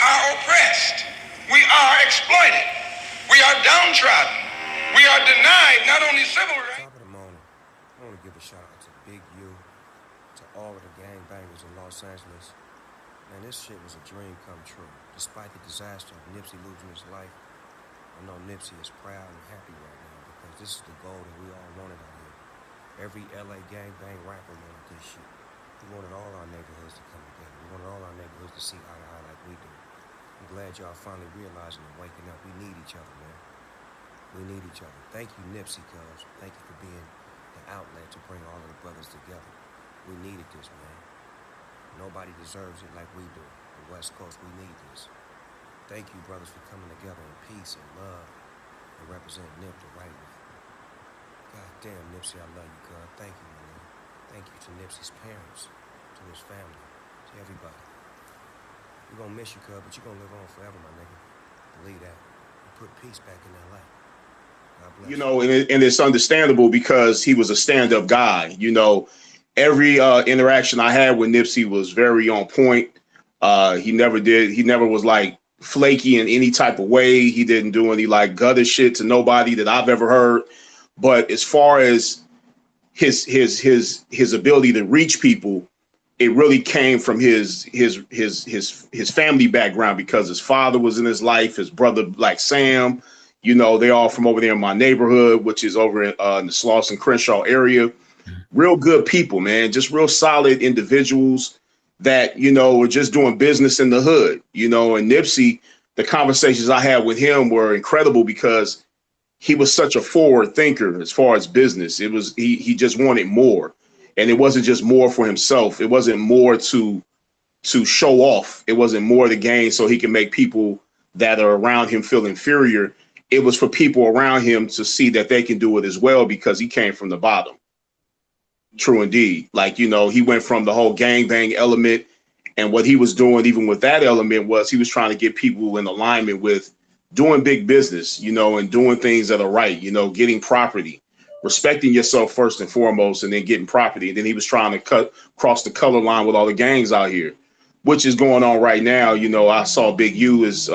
are oppressed. We are exploited. We are downtrodden. We are denied not only civil rights. Top of the morning, I want to give a shout out to Big U, to all of the gangbangers in Los Angeles. Man, this shit was a dream come true. Despite the disaster of Nipsey losing his life, I know Nipsey is proud and happy right now because this is the goal that we all wanted out here. Every LA gangbang rapper wanted this shit. We wanted all our neighborhoods to come together. We wanted all our neighborhoods to see eye to eye like we do. I'm glad y'all finally realizing and waking up. We need each other, man. We need each other. Thank you, Nipsey, cuz. Thank you for being the outlet to bring all of the brothers together. We needed this, man. Nobody deserves it like we do. The West Coast, we need this. Thank you, brothers, for coming together in peace and love and represent Nip the right way. God damn, Nipsey, I love you, cuz. Thank you, man. Thank you to Nipsey's parents, to his family, to everybody. We're gonna miss you, cuz, but you're gonna live on forever, my nigga. Believe that. And put peace back in that life. You know, and it's understandable because he was a stand-up guy. You know, every interaction I had with Nipsey was very on point. He never was like flaky in any type of way. He didn't do any like gutter shit to nobody that I've ever heard. But as far as his ability to reach people, it really came from his family background because his father was in his life, his brother like Sam. You know, they all from over there in my neighborhood, which is over in the Slauson Crenshaw area. Real good people, man. Just real solid individuals that, you know, were just doing business in the hood, you know. And Nipsey, the conversations I had with him were incredible because he was such a forward thinker as far as business. It was he just wanted more. And it wasn't just more for himself. It wasn't more to show off. It wasn't more to gain so he can make people that are around him feel inferior. It was for people around him to see that they can do it as well because he came from the bottom. True indeed. Like, you know, he went from the whole gangbang element, and what he was doing even with that element was he was trying to get people in alignment with doing big business, you know, and doing things that are right, you know, getting property, respecting yourself first and foremost, and then getting property. And then he was trying to cross the color line with all the gangs out here, which is going on right now. You know, I saw Big U is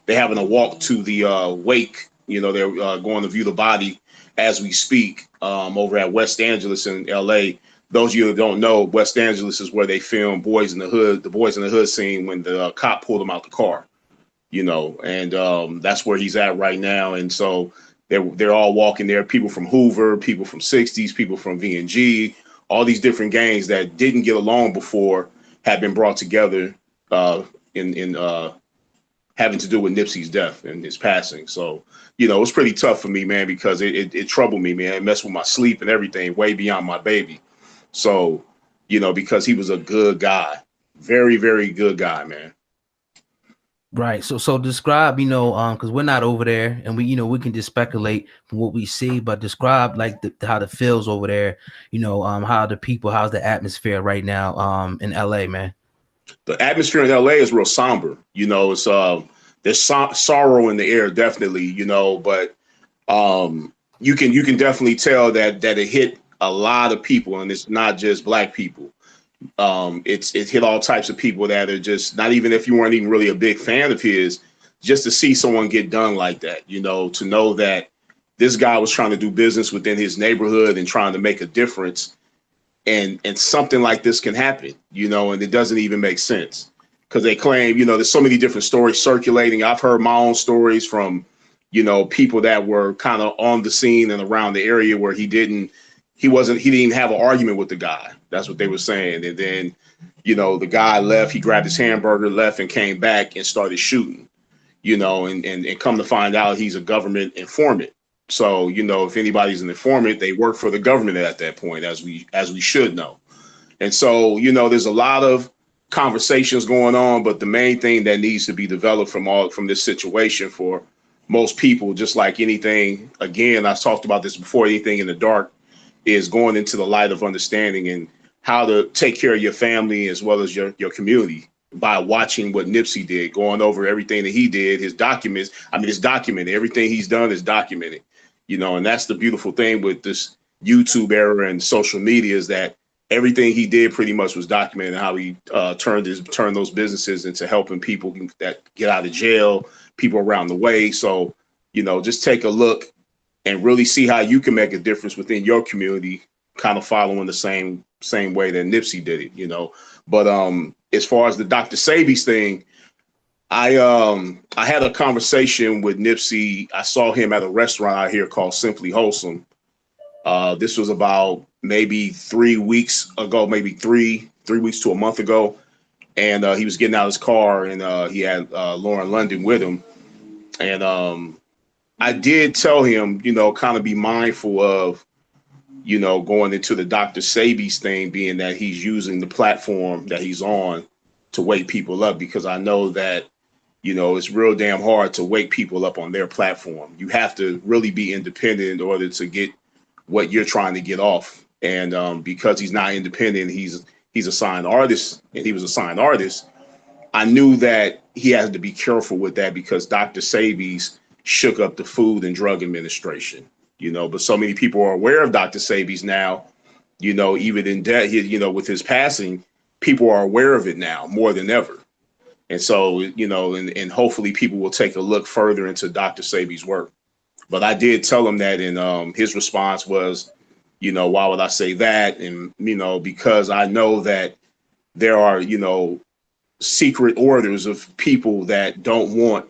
they're having a walk to the wake. You know, they're going to view the body as we speak over at West Angeles in LA. Those of you that don't know, West Angeles is where they filmed Boys in the Hood, the Boys in the Hood scene when the cop pulled him out the car, you know, and that's where he's at right now. And so they're all walking there. People from Hoover, people from 60s, people from VNG, all these different gangs that didn't get along before have been brought together in having to do with Nipsey's death and his passing. So, you know, it was pretty tough for me, man, because it troubled me, man. It messed with my sleep and everything way beyond my baby. So, you know, because he was a good guy, very, very good guy, man. Right. So describe, you know, because we're not over there and we can just speculate from what we see, but describe like how it feels over there, you know, how's the atmosphere right now in LA, man. The atmosphere in LA is real somber, you know. It's there's sorrow in the air, definitely, you know, but you can definitely tell that it hit a lot of people, and it's not just black people. It hit all types of people that are just not even if you weren't even really a big fan of his, just to see someone get done like that, you know, to know that this guy was trying to do business within his neighborhood and trying to make a difference. And something like this can happen, you know, and it doesn't even make sense because they claim, you know, there's so many different stories circulating. I've heard my own stories from, you know, people that were kind of on the scene and around the area where he didn't even have an argument with the guy. That's what they were saying. And then, you know, the guy left, he grabbed his hamburger, left and came back and started shooting, you know, and come to find out he's a government informant. So, you know, if anybody's an informant, they work for the government at that point, as we should know. And so, you know, there's a lot of conversations going on, but the main thing that needs to be developed from this situation for most people, just like anything, again, I've talked about this before, anything in the dark is going into the light of understanding and how to take care of your family as well as your community by watching what Nipsey did, going over everything that he did, his documents. I mean, it's documented. Everything he's done is documented. You know, and that's the beautiful thing with this YouTube era and social media is that everything he did pretty much was documented, how he turned those businesses into helping people that get out of jail, people around the way. So, just take a look and really see how you can make a difference within your community, kind of following the same way that Nipsey did it. But as far as the Dr. Sabies thing, I had a conversation with Nipsey. I saw him at a restaurant out here called Simply Wholesome. This was about maybe 3 weeks ago, maybe three weeks to a month ago. And he was getting out of his car, and he had Lauren London with him. And I did tell him, kind of be mindful of, going into the Dr. Sabies thing, being that he's using the platform that he's on to wake people up, because I know that, it's real damn hard to wake people up on their platform. You have to really be independent in order to get what you're trying to get off. And because he's not independent, he's a signed artist, and he was a signed artist. I knew that he had to be careful with that, because Dr. Sabies shook up the Food and Drug Administration, but so many people are aware of Dr. Sabies now, even in death, with his passing, people are aware of it now more than ever. And so, and hopefully people will take a look further into Dr. Sabies' work. But I did tell him that, and his response was, why would I say that? And, because I know that there are, secret orders of people that don't want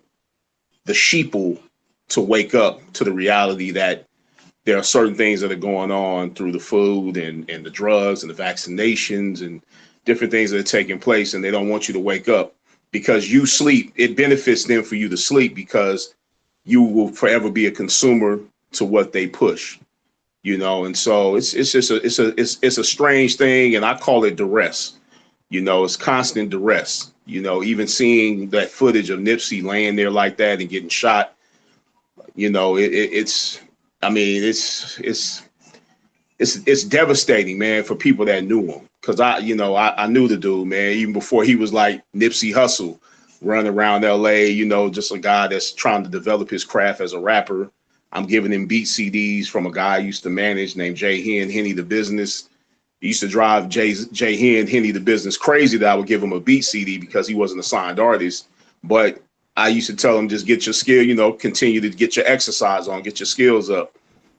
the sheeple to wake up to the reality that there are certain things that are going on through the food and the drugs and the vaccinations and different things that are taking place. And they don't want you to wake up because you sleep. It benefits them for you to sleep, because you will forever be a consumer to what they push, and so it's just a strange thing. And I call it duress. It's constant duress, even seeing that footage of Nipsey laying there like that and getting shot, it's devastating, man, for people that knew him. Cause I knew the dude, man, even before he was like Nipsey Hussle running around LA, just a guy that's trying to develop his craft as a rapper. I'm giving him beat CDs from a guy I used to manage named Jay Henny the Business. He used to drive Jay Henny the Business crazy that I would give him a beat CD because he wasn't a signed artist. But I used to tell him, just get your skill, continue to get your exercise on, get your skills up.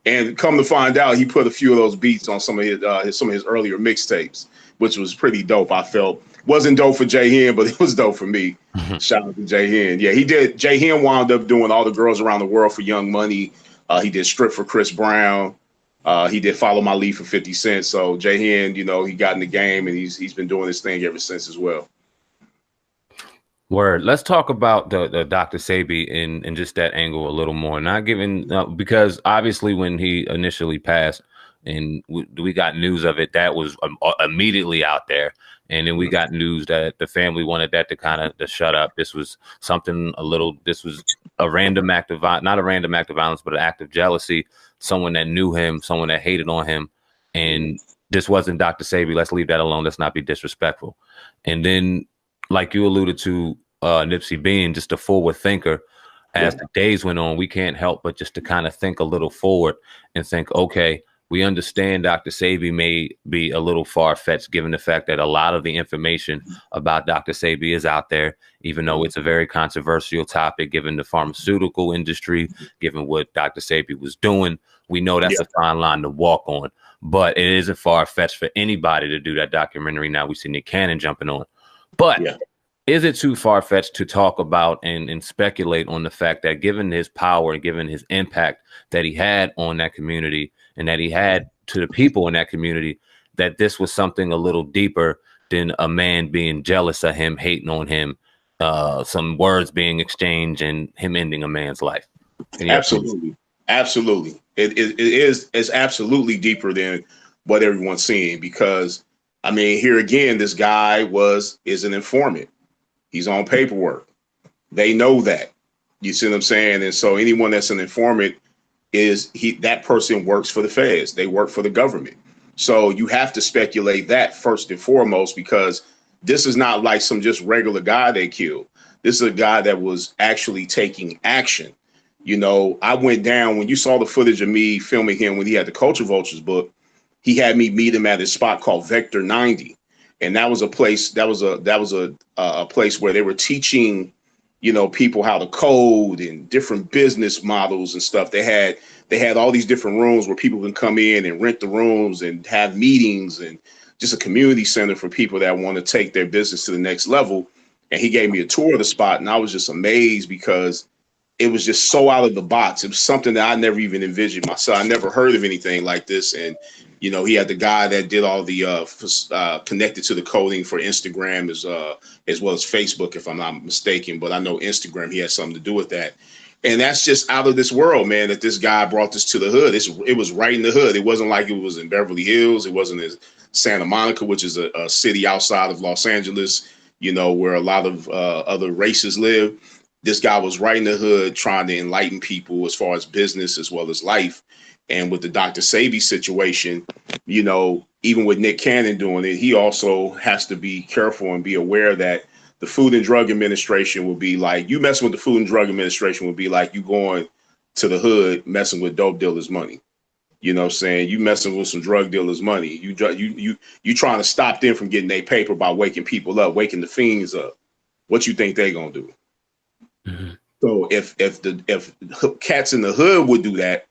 And come to find out, he put a few of those beats on some of his earlier mixtapes, which was pretty dope. I felt wasn't dope for Jay Hen, but it was dope for me. Shout out to Jay Hen. Yeah, he did. Jay Hen wound up doing All the Girls Around the World for Young Money. He did Strip for Chris Brown. He did Follow My Lead for 50 Cent. So Jay Hen, he got in the game, and he's been doing this thing ever since as well. Word. Let's talk about the Dr. Sabi and just that angle a little more. Not giving because obviously when he initially passed and we got news of it, that was immediately out there. And then we got news that the family wanted that to shut up. This was something this was a random act of not a random act of violence, but an act of jealousy. Someone that knew him, someone that hated on him. And this wasn't Dr. Sabi. Let's leave that alone. Let's not be disrespectful. And then, like you alluded to, Nipsey being just a forward thinker, as the days went on, we can't help but just to kind of think a little forward and think, okay, we understand Dr. Sabi may be a little far-fetched given the fact that a lot of the information about Dr. Sabi is out there, even though it's a very controversial topic, given the pharmaceutical industry, given what Dr. Sabi was doing. We know that's a fine line to walk on, but it isn't far-fetched for anybody to do that documentary. Now we see Nick Cannon jumping on, but is it too far-fetched to talk about and speculate on the fact that given his power and given his impact that he had on that community and that he had to the people in that community, that this was something a little deeper than a man being jealous of him, hating on him, some words being exchanged and him ending a man's life? Absolutely. Absolutely. It's absolutely deeper than what everyone's seeing, because I mean, here again, this guy is an informant. He's on paperwork. They know that. You see what I'm saying? And so anyone that's an informant that person works for the feds. They work for the government. So you have to speculate that first and foremost, because this is not like some just regular guy they killed. This is a guy that was actually taking action. I went down when you saw the footage of me filming him when he had the Culture Vultures book. he had me meet him at a spot called Vector 90. And that was a place, that was a place where they were teaching, you know, people how to code and different business models and stuff. They had all these different rooms where people can come in and rent the rooms and have meetings, and just a community center for people that want to take their business to the next level. And he gave me a tour of the spot, and I was just amazed because it was just so out of the box. It was something that I never even envisioned myself. I never heard of anything like this. And, you know, he had the guy that did all the connected to the coding for Instagram as well as Facebook, if I'm not mistaken. But I know Instagram, he had something to do with that. And that's just out of this world, man, that this guy brought this to the hood. It was right in the hood. It wasn't like it was in Beverly Hills. It wasn't in Santa Monica, which is a city outside of Los Angeles, you know, where a lot of other races live. This guy was right in the hood trying to enlighten people as far as business as well as life. And with the Dr. Sebi situation, you know, even with Nick Cannon doing it, he also has to be careful and be aware that the Food and Drug Administration will be like, you messing with the Food and Drug Administration would be like you going to the hood messing with dope dealers' money. You know what I'm saying? You messing with some drug dealers' money. You trying to stop them from getting their paper by waking people up, waking the fiends up. What you think they gonna do? Mm-hmm. So if cats in the hood would do that,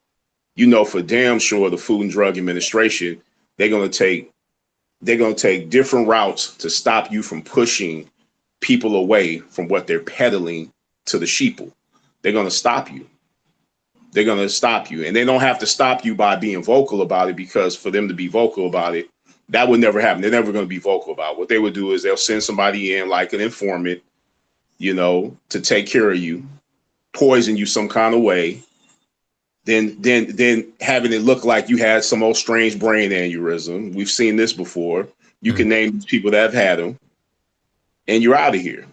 you know, for damn sure the Food and Drug Administration, they're gonna take different routes to stop you from pushing people away from what they're peddling to the sheeple. They're gonna stop you. They're gonna stop you, and they don't have to stop you by being vocal about it, because for them to be vocal about it, that would never happen. They're never gonna be vocal about it. What they would do is they'll send somebody in like an informant, you know, to take care of you, poison you some kind of way, then having it look like you had some old strange brain aneurysm. We've seen this before. You can name people that have had them, and you're out of here.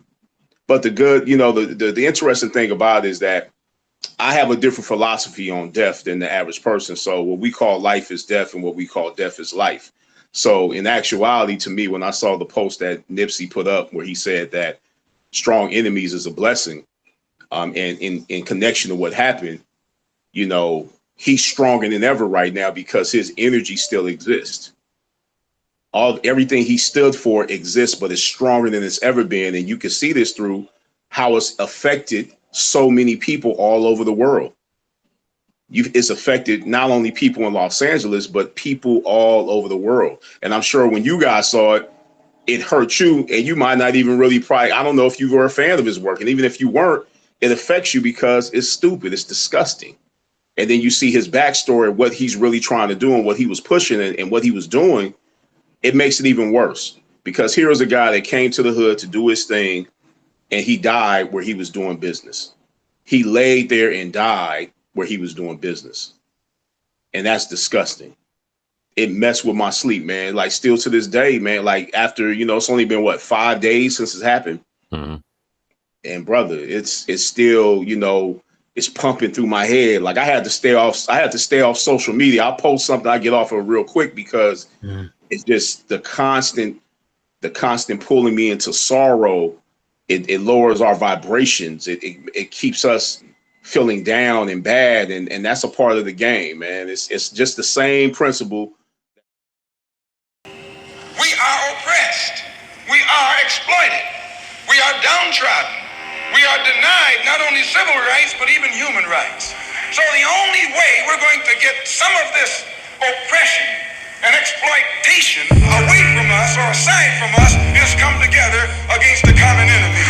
But the good, you know, the interesting thing about it is that I have a different philosophy on death than the average person. So what we call life is death, and what we call death is life. So in actuality, to me, when I saw the post that Nipsey put up where he said that strong enemies is a blessing, and in connection to what happened, you know, he's stronger than ever right now because his energy still exists. Everything he stood for exists, but it's stronger than it's ever been. And you can see this through how it's affected so many people all over the world. It's affected not only people in Los Angeles, but people all over the world. And I'm sure when you guys saw it, it hurt you, and you might not even really I don't know if you were a fan of his work. And even if you weren't, it affects you because it's stupid. It's disgusting. And then you see his backstory, what he's really trying to do and what he was pushing and what he was doing. It makes it even worse, because here was a guy that came to the hood to do his thing, and he died where he was doing business. He laid there and died where he was doing business. And that's disgusting. It messed with my sleep, man. Like, still to this day, man, like after, you know, it's only been 5 days since it's happened. Mm-hmm. And brother, it's still, you know, it's pumping through my head. Like I had to stay off social media. I'll post something I get off of real quick because it's just the constant pulling me into sorrow. It lowers our vibrations. It keeps us feeling down and bad. And that's a part of the game, man. It's just the same principle. We are oppressed. We are exploited. We are downtrodden. We are denied not only civil rights, but even human rights. So the only way we're going to get some of this oppression and exploitation away from us or aside from us is come together against the common enemy.